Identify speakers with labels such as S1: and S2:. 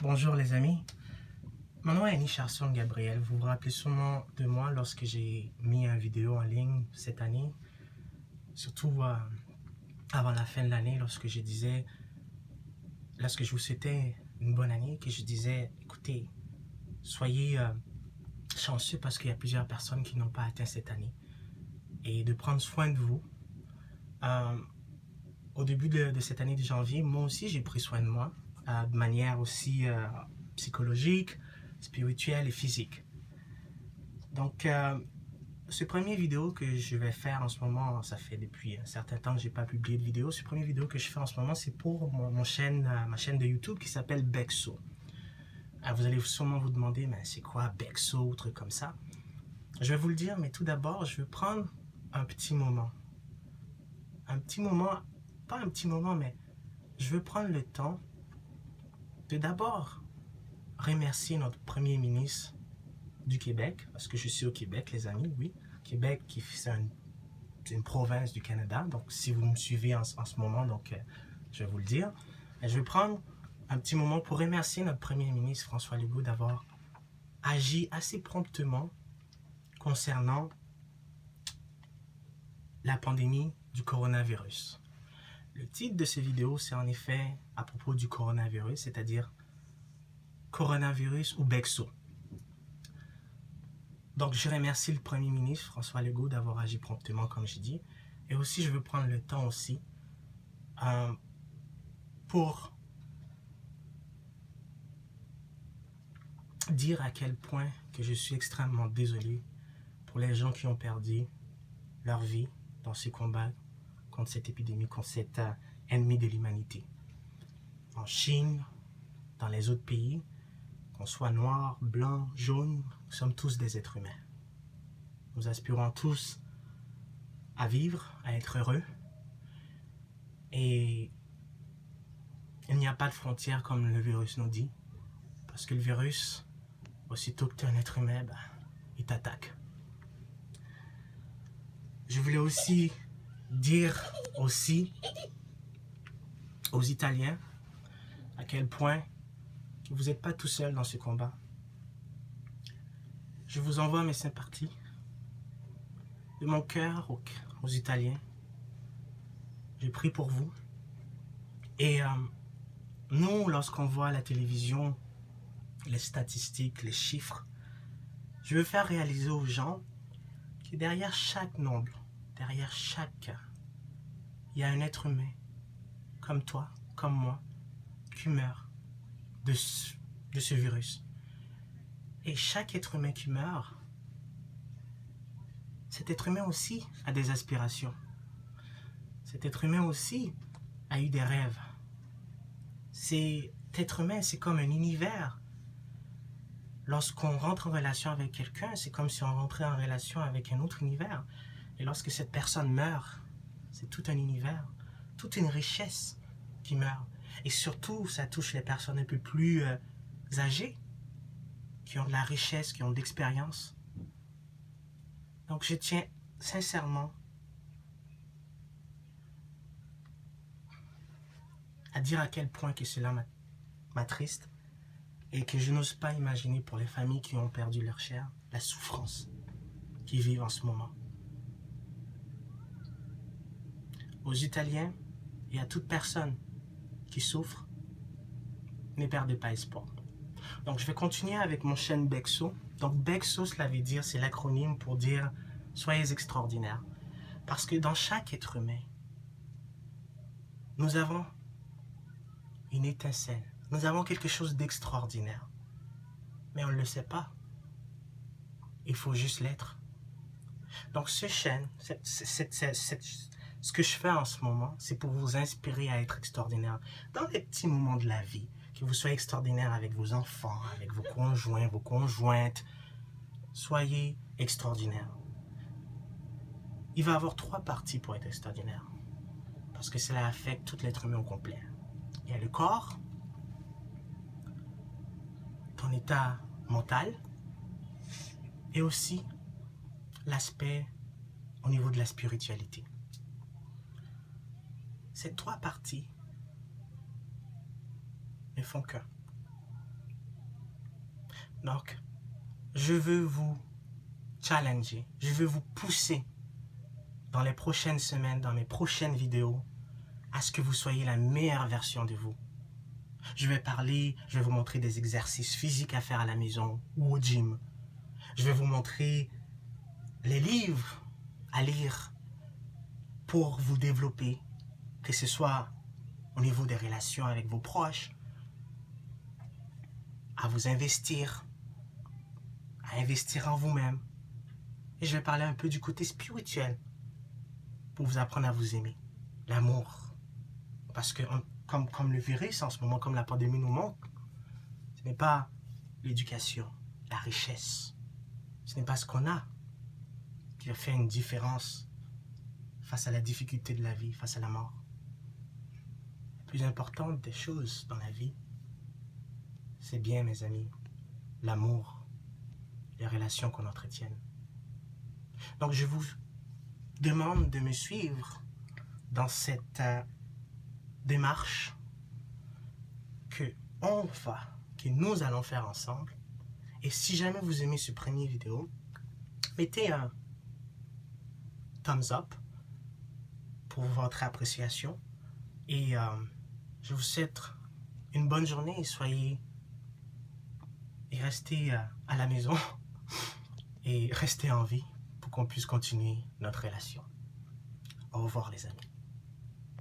S1: Bonjour les amis, mon nom est Annie Charson Gabriel. Vous vous rappelez sûrement de moi lorsque j'ai mis une vidéo en ligne cette année, surtout avant la fin de l'année, lorsque je vous souhaitais une bonne année, que je disais, écoutez, soyez chanceux parce qu'il y a plusieurs personnes qui n'ont pas atteint cette année et de prendre soin de vous. Au début de cette année de janvier, moi aussi j'ai pris soin de moi de manière aussi psychologique, spirituelle et physique. Donc, ce premier vidéo que je vais faire en ce moment, ça fait depuis un certain temps que je n'ai pas publié de vidéo. Ce premier vidéo que je fais en ce moment, c'est pour ma chaîne de YouTube qui s'appelle Bexo. Alors, vous allez sûrement vous demander, mais c'est quoi Bexo ou truc comme ça? Je vais vous le dire, mais tout d'abord, je vais prendre un petit moment. Un petit moment, pas un petit moment, mais je veux prendre le temps de d'abord remercier notre Premier ministre du Québec, parce que je suis au Québec, les amis, oui. Québec, c'est une province du Canada, donc si vous me suivez en ce moment, donc je vais vous le dire. Et je vais prendre un petit moment pour remercier notre Premier ministre François Legault d'avoir agi assez promptement concernant la pandémie du coronavirus. Le titre de cette vidéo, c'est en effet à propos du coronavirus, c'est-à-dire coronavirus ou Bexo. Donc, je remercie le Premier ministre François Legault d'avoir agi promptement, comme je dis. Et aussi, je veux prendre le temps aussi pour dire à quel point que je suis extrêmement désolé pour les gens qui ont perdu leur vie dans ce combat contre cette épidémie, contre cet ennemi de l'humanité. En Chine, dans les autres pays, qu'on soit noir, blanc, jaune, nous sommes tous des êtres humains. Nous aspirons tous à vivre, à être heureux. Et il n'y a pas de frontières comme le virus nous dit. Parce que le virus, aussitôt que tu es un être humain, il t'attaque. Je voulais aussi dire aux Italiens à quel point vous n'êtes pas tout seul dans ce combat. Je vous envoie mes sympathies de mon cœur aux Italiens. J'ai prié pour vous. Et nous, lorsqu'on voit à la télévision les statistiques, les chiffres, je veux faire réaliser aux gens que derrière chaque nombre, derrière chaque cas, il y a un être humain, comme toi, comme moi, qui meurt de ce virus. Et chaque être humain qui meurt, cet être humain aussi a des aspirations. Cet être humain aussi a eu des rêves. Cet être humain, c'est comme un univers. Lorsqu'on rentre en relation avec quelqu'un, c'est comme si on rentrait en relation avec un autre univers. Et lorsque cette personne meurt, c'est tout un univers, toute une richesse qui meurt. Et surtout, ça touche les personnes un peu plus âgées, qui ont de la richesse, qui ont de l'expérience. Donc je tiens sincèrement à dire à quel point que cela m'attriste et que je n'ose pas imaginer pour les familles qui ont perdu leur chair, la souffrance qu'ils vivent en ce moment. Aux Italiens et à toute personne qui souffre, ne perdez pas espoir. Donc je vais continuer avec mon chaîne Bexo. Donc Bexo, cela veut dire, c'est l'acronyme pour dire soyez extraordinaires. Parce que dans chaque être humain, nous avons une étincelle. Nous avons quelque chose d'extraordinaire. Mais on ne le sait pas. Il faut juste l'être. Donc ce chaîne, ce que je fais en ce moment, c'est pour vous inspirer à être extraordinaire. Dans les petits moments de la vie, que vous soyez extraordinaire avec vos enfants, avec vos conjoints, vos conjointes, soyez extraordinaire. Il va y avoir 3 parties pour être extraordinaire. Parce que cela affecte tout l'être humain au complet. Il y a le corps, ton état mental, et aussi l'aspect au niveau de la spiritualité. Ces 3 parties ne font qu'un. Donc, je veux vous challenger, je veux vous pousser dans les prochaines semaines, dans mes prochaines vidéos, à ce que vous soyez la meilleure version de vous. Je vais vous montrer des exercices physiques à faire à la maison ou au gym. Je vais vous montrer les livres à lire pour vous développer, que ce soit au niveau des relations avec vos proches, à vous investir, à investir en vous-même. Et je vais parler un peu du côté spirituel pour vous apprendre à vous aimer, l'amour. Parce que, comme le virus en ce moment, comme la pandémie nous montre, ce n'est pas l'éducation, la richesse, ce n'est pas ce qu'on a qui a fait une différence face à la difficulté de la vie, face à la mort. La plus importante des choses dans la vie, c'est bien, mes amis, l'amour, les relations qu'on entretienne. Donc, je vous demande de me suivre dans cette démarche que nous allons faire ensemble. Et si jamais vous aimez ce premier vidéo, mettez un thumbs up pour votre appréciation. Et je vous souhaite une bonne journée et restez à la maison et restez en vie pour qu'on puisse continuer notre relation. Au revoir les amis.